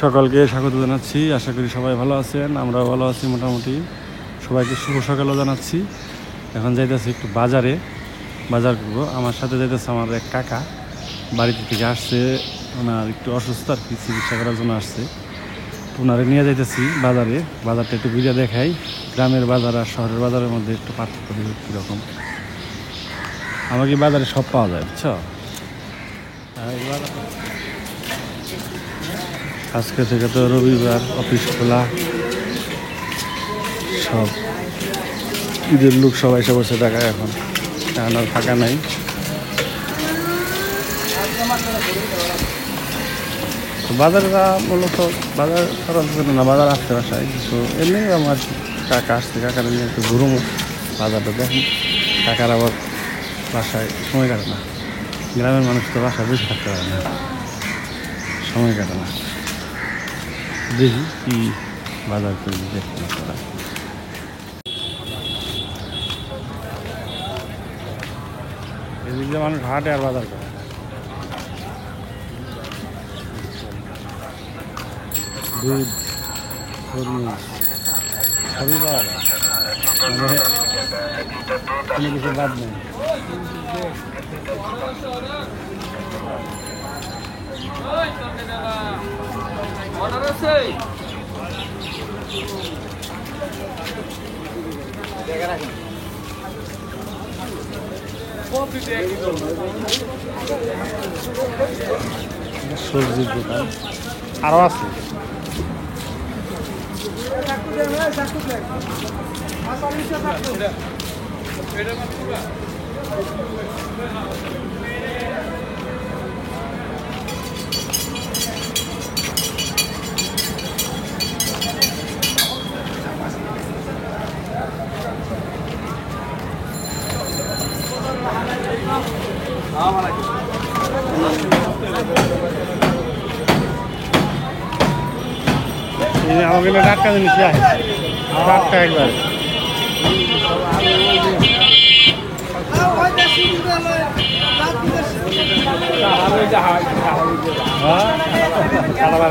সকলকে স্বাগত জানাচ্ছি। আশা করি সবাই ভালো আছেন, আমরাও ভালো আছি মোটামুটি। সবাইকে শুভ সকালও জানাচ্ছি। এখন যাইতেছি একটু বাজারে, বাজার করবো। আমার সাথে যাইতেছে আমার এক কাকা, বাড়িতে থেকে আসছে, ওনার একটু অসুস্থ আর কি, চিকিৎসা করার জন্য আসছে। ওনারে নিয়ে যাইতেছি বাজারে। বাজারটা একটু ঘুরে দেখাই, গ্রামের বাজার আর শহরের বাজারের মধ্যে একটু পার্থক্য কীরকম। আমাকে বাজারে সব পাওয়া যায়, বুঝছো। আজকে থেকে তো রবিবার, অফিস খোলা, সব ঈদের লোক সবাই এসে বসে টাকা এখন আর ফাঁকা নাই। বাজারটা মূলত বাজার করার জন্য না, বাজার আসতে বাসায় কিছু এমনি আমার কাকা আসছে, কাকার নিয়ে একটু ঘুরুম, বাজারটা দেখুন। কাকার আবার বাসায় সময় কাটে না, গ্রামের মানুষ তো বাসায় বেশি থাকতে পারে না, সময় কাটে না। দেখি কি বাজার করে দেখতে না। এদিকে মানুষ হাটে আর বাজার করে, দুধ, তরমুজ সবই পাওয়া যায়, মানে কোনো কিছু বাদ নেই। সবজির দোকান আরো আছে। আমাকে টাটকা জিনিস টাটকা একবার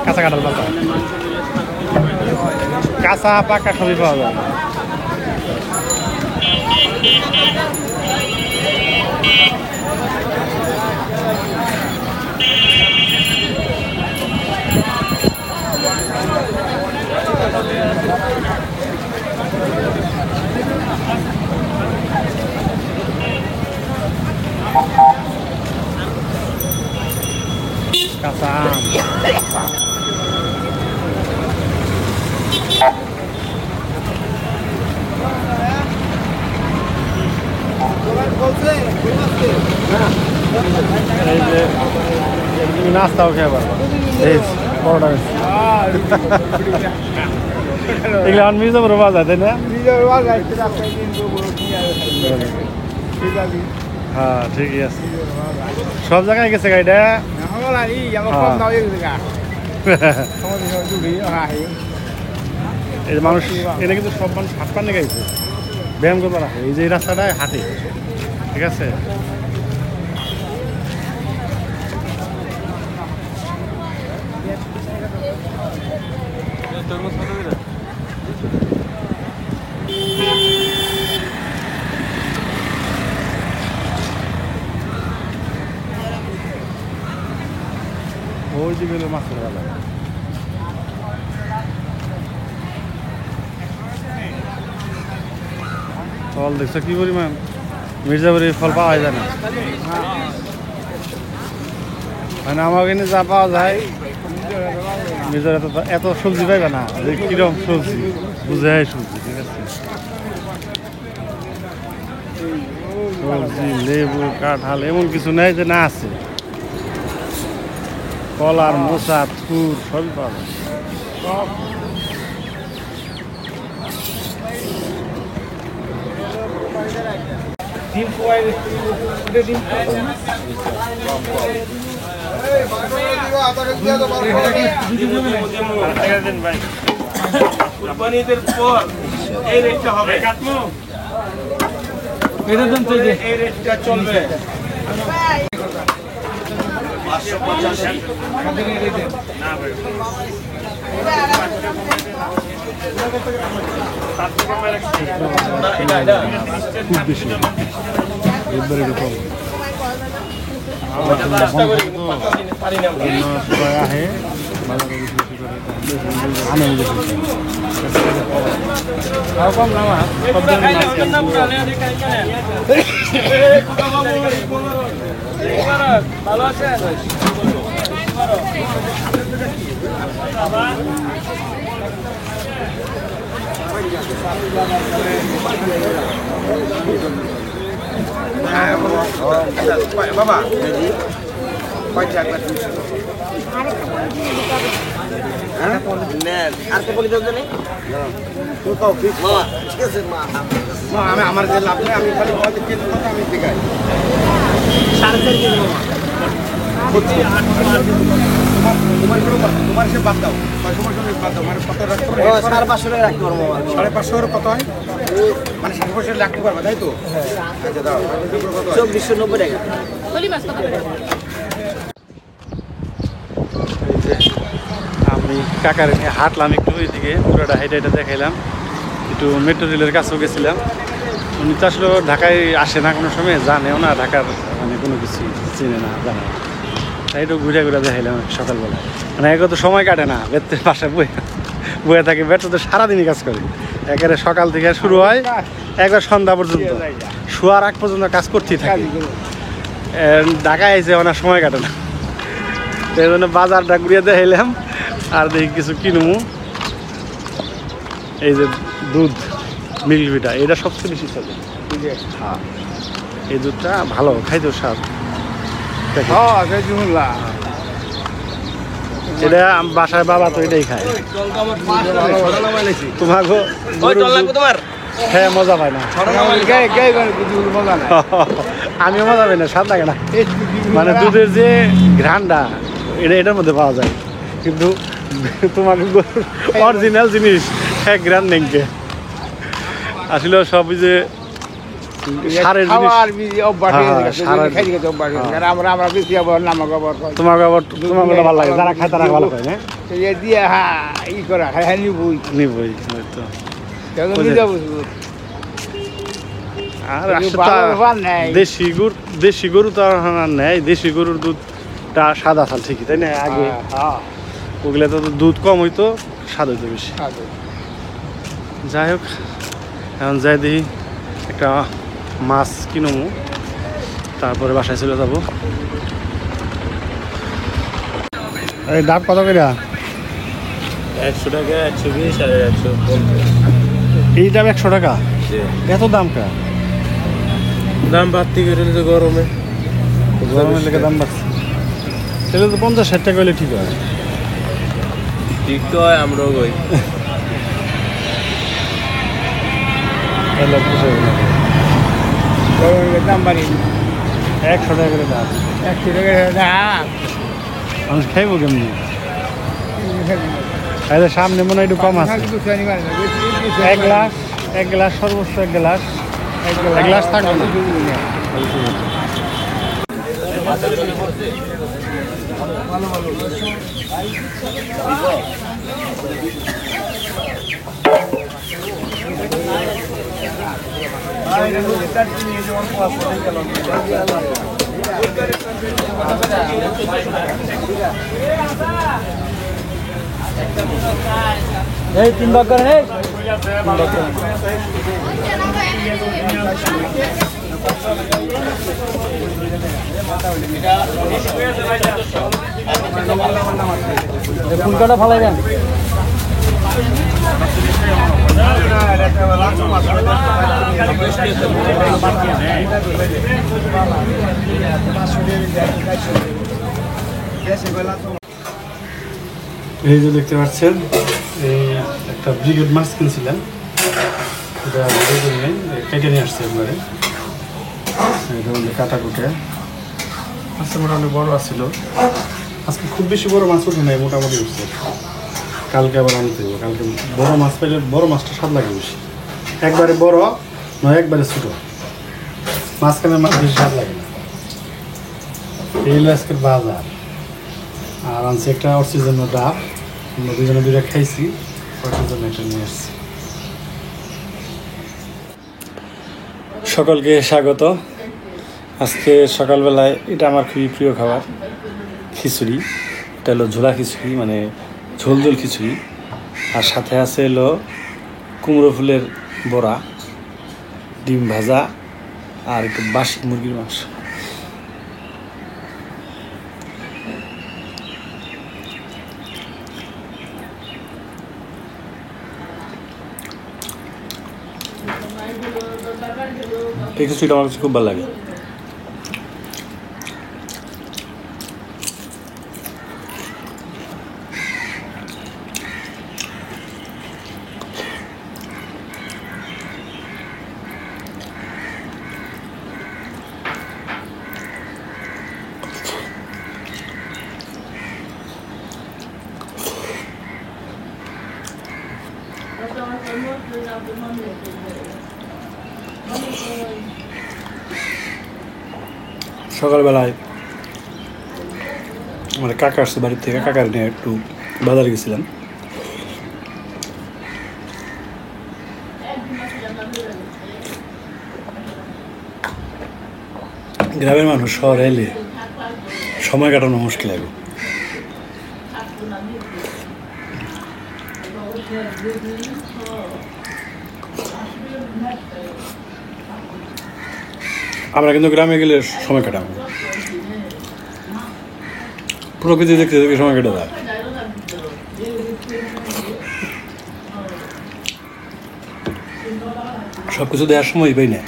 কাঁচা কাঁঠাল পাতা, কাঁচা পাকা সবই পাওয়া যায়। কাঁচা আম, এই যে তুমি নাস্তাও খেয়ে পারো, এই পরোটা এগুলো এখন মির্জাপুর বাজার, তাই না? হ্যাঁ ঠিকই আছে, সব জায়গায় গেছে গাড়িটা। এই মানুষ এটা কিন্তু সব মানুষ হাত পান্নে গাইছে, ব্যায়াম করবার রাখে। এই যে এই রাস্তাটায় হাঁটে, ঠিক আছে। ওই যে গেল মাছের বাজার, ফল দেখছো কি পরিমাণ, মির্জাপুরে ফল পাওয়া যায় না, মানে আমার এখানে যা পাওয়া যায় মির্জাপুরে এত সবজি পাইবে না, যে কিরকম সবজি বুঝে সবজি, ঠিক আছে। সবজি, লেবু, কাঁঠাল এমন কিছু নেই যে না আছে, কলার মোচা, থুর সবই পাওয়া যায়। কুরবানিদের পর এই রেটটা হবে, এই রেটটা চলবে। খুব বেশি একবারে কম সবাই আহে আনন্দ কম না ভালো আছে বাবা কয়টা একবার আমি আমার যে লাভ নেই আমি খালি আমি দেখাই 4.5 কেজি তোমার সে বাদ দাও বাদ দাও মানে কত রাখতে পারবো 550 টাকা রাখতে পারবো 550 কত হয় মানে 550 রাখতে পারবো তাই তো আচ্ছা দাও 2490 টাকা আমি কাকার নিয়ে হাঁটলাম একটু ওইদিকে পুরোটা হাইটে দেখাইলাম একটু মেট্রো রেলের কাছেও গেছিলাম উনি তো আসলে ঢাকায় আসে না কোনো সময় জানেও না ঢাকার মানে কোনো কিছু চিনে না জানে না তাই একটু ঘুরে ঘুরে দেখাইলাম সকালবেলা মানে এগুলো তো সময় কাটে না বেতের পাশে বয়ে থাকে বেটা তো সারাদিনই কাজ করে একেবারে সকাল থেকে শুরু হয় একবার সন্ধ্যা পর্যন্ত শোয়ার আগ পর্যন্ত কাজ করতেই থাকে ঢাকায় এসে ওনার সময় কাটে না এই জন্য বাজারটা ঘুরিয়ে দেখাইলাম আর দেখি কিছু কিনবো এই যে দুধ মিল্ক ভিটা এটা সবচেয়ে বেশি চলে হ্যাঁ এই দুধটা ভালো খাইতেও স্বাদ এটা বাসায় বাবা তো এটাই খায় তোমাকে হ্যাঁ মজা পায় না আমিও মজা পাই না স্বাদ লাগে না মানে দুধের যে ঘ্রাণটা এটার মধ্যে পাওয়া যায় কিন্তু তোমাকে অরিজিনাল জিনিস এক গ্রাম নেংকে আসলে সব যে সারের তোমার ভালো লাগে যারা খায় তারা ভালো খায় না দিয়ে হ্যাঁ ই করা হ্যাঁ নিবই নিবই তো আর দেশি গরু তো আর নেই দেশি গরুর দুধটা সাদা সাল ঠিকই তাই না আগে ওগুলো তো দুধ কম হইতো স্বাদ হইতো বেশি যাই হোক এখন যাই দেখি একটা মাছ কিনবো তারপরে বাসায় চলে যাবো এই ডাব কত করে 100 টাকা 120 আর 150 এই ডাব 100 টাকা এত দাম কা দাম বাড়তি করে তো গরমে গরমের লেগে দাম বাড়ছে তাহলে তো 50-60 টাকা হলে ঠিক হয় ঠিক তো হয় আমরাও কই দাম বাড়ি 100 টাকা করে দাম 100 টাকা মানুষ খাইবো কেমনি তাহলে সামনে মনে হয় একটু কম আছে এক গ্লাস সর্বোচ্চ এক গ্লাস থাকবে না এই 3 ভাগ করেন এই ফুলকাটা ফালাই দেন এই যে দেখতে পাচ্ছেন এই একটা ব্রিগেড মাছ কিনছিলাম এটা কেটে নিয়ে আসছে একবারে কাটা কুটে মাছটা মোটামুটি বড় আসছিল আজকে খুব বেশি বড় মাছ ওঠে নাই মোটামুটি উঠছে কালকে আবার আনতে হবে কালকে বড় মাছ পেলে বড় মাছটা স্বাদ লাগে বেশি একবারে বড় নয় একবারে ছোটো মাঝখানে মাছ বেশি স্বাদ লাগে না এই হলো আজকের বাজার আর আনছি একটা অর্চির জন্য ডাব, আমরা দুজনে দুইটা খাইছি, অর্চির জন্য একটা নিয়ে আসছি। সকলকে স্বাগত। আজকে সকালবেলায় এটা আমার খুবই প্রিয় খাবার, খিচুড়ি। এটা হলো ঝোলা খিচুড়ি, মানে ঝোল ঝোল খিচুড়ি। আর সাথে আছে হলো কুমড়ো ফুলের বড়া, ডিম ভাজা আর একটু বাসি মুরগির মাংস। এই খিচুড়িটা আমার কাছে খুব ভালো লাগে। সকালবেলায় আমার কাকা আসছে বাড়ির থেকে, কাকার নিয়ে একটু বাজারে গেছিলাম। গ্রামের মানুষ শহরে এলে সময় কাটানো মুশকিল লাগে। আমরা কিন্তু গ্রামে গেলে সময় কাটাবো, প্রকৃতি দেখতে দেখে সময় কেটে যায়। সব কিছু দেওয়ার সময় পাই না।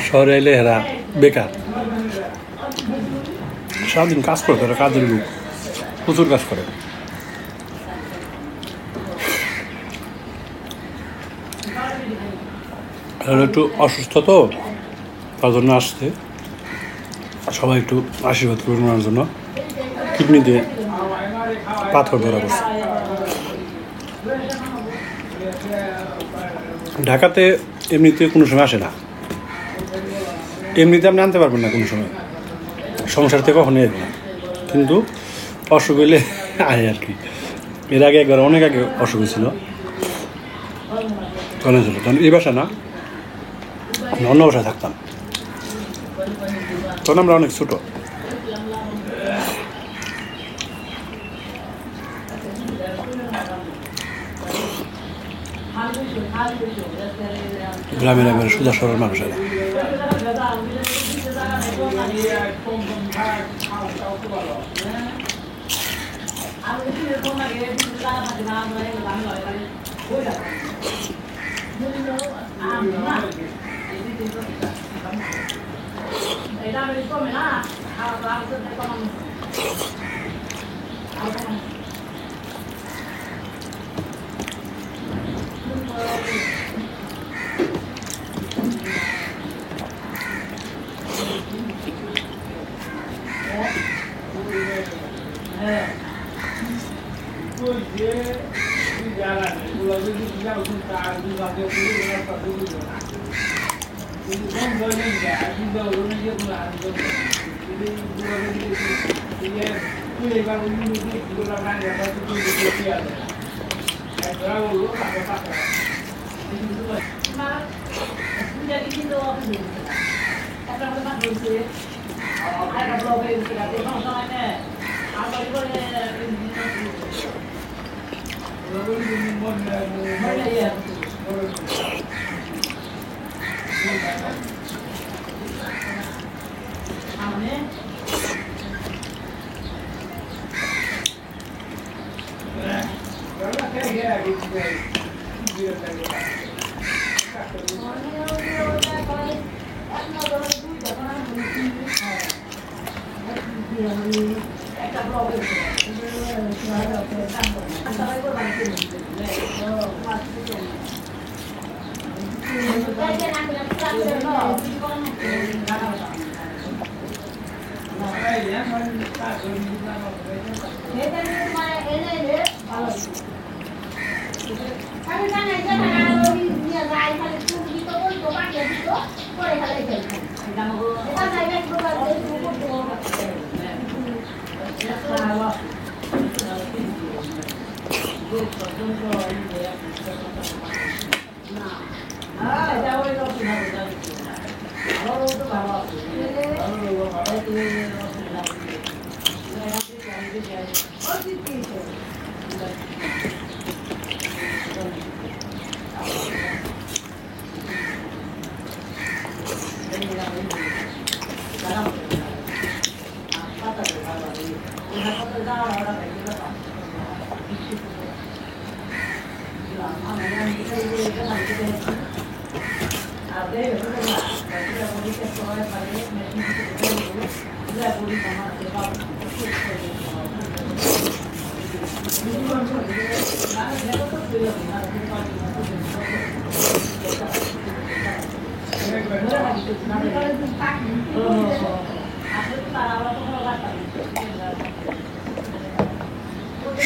শহরে এলে এরা বেকার, সারাদিন কাজ করে, তারা কাজের লোক, প্রচুর কাজ করে। একটু অসুস্থ তো, তার জন্য আসতে সবাই একটু আশীর্বাদ করুন ওনার জন্য। কিডনিতে পাথর ধরা পড়ছে। ঢাকাতে এমনিতে কোনো সময় আসে না, এমনিতে আপনি আনতে পারবেন না কোনো সময়, সংসার থেকে কখনই আসবে না, কিন্তু অসুখ হইলে আয় আর কি। এর আগে একবার অনেক আগে অসুখ হয়েছিল, তখন এই বাসা না, অন্য বাসায় থাকতাম, তখন আমরা অনেক ছোট। গ্রামের একবারে সোজা সরল মানুষেরা।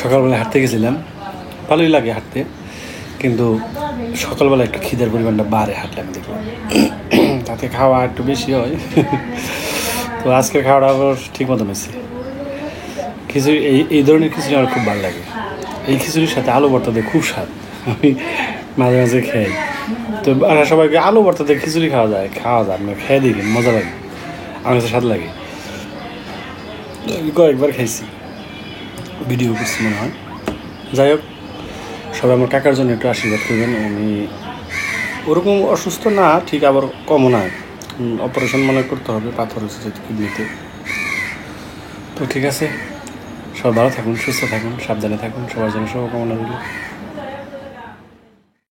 সকালবেলা হাঁটতে গেছিলাম, ভালোই লাগে হাঁটতে, কিন্তু সকালবেলা একটু খিদের পরিমাণটা বাড়ে হাঁটলে আমি দেখলাম, তাতে খাওয়া একটু বেশি হয়। তো আজকের খাওয়াটা আবার ঠিক মতন হয়েছে। খিচুড়ি এই ধরনের খিচুড়ি আমার খুব ভালো লাগে। এই খিচুড়ির সাথে আলু ভর্তা দিয়ে খুব স্বাদ, আমি মাঝে মাঝে খাই। তো সবাইকে আলু ভর্তা দিয়ে খিচুড়ি খাওয়া যায়, আমি খেয়ে দেখি, মজা লাগে, আমার কাছে স্বাদ লাগে। কয়েকবার খাইছি, ভিডিও করছি মনে হয়। যাই হোক, সবাই আমার কাকার জন্য একটু আশীর্বাদ করবেন। উনি ওরকম অসুস্থ না, ঠিক আবার কমও না, অপারেশন মনে করতে হবে, পাথর হচ্ছে যেহেতু কিডনিতে। তো ঠিক আছে, সবাই ভালো থাকুন, সুস্থ থাকুন, সাবধানে থাকুন, সবার জন্য শুভকামনা রইল।